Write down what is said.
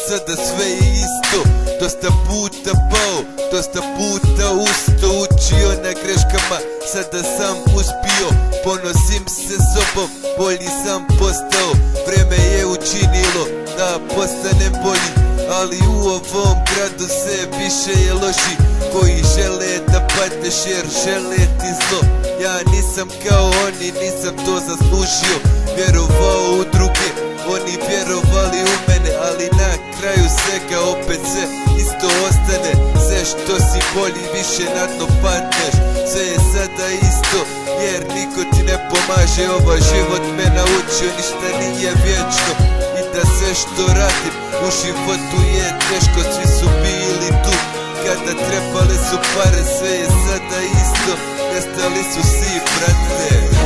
sada sve je isto. Dosta puta pao, dosta puta ustao, učio na greškama, sada sam uspio. Ponosim se sobom, bolji sam postao. Vreme je učinilo da postanem bolji, ali u ovom gradu se više je loši koji žele da padneš jer žele ti zlo. Ja nisam kao oni, nisam to zaslužio. Vjerovao u druge, oni vjerovali u mene, ali na kraju svega opet sve isto ostane. Sve što si bolji više na dno padneš. Sve je sada isto jer niko ti ne pomaže. Ovaj život me naučio, ništa nije vječno i da sve što radim u životu je teško. Svi su bili tu kada trebale su pare, sve je sada isto, nestali su svi, brate.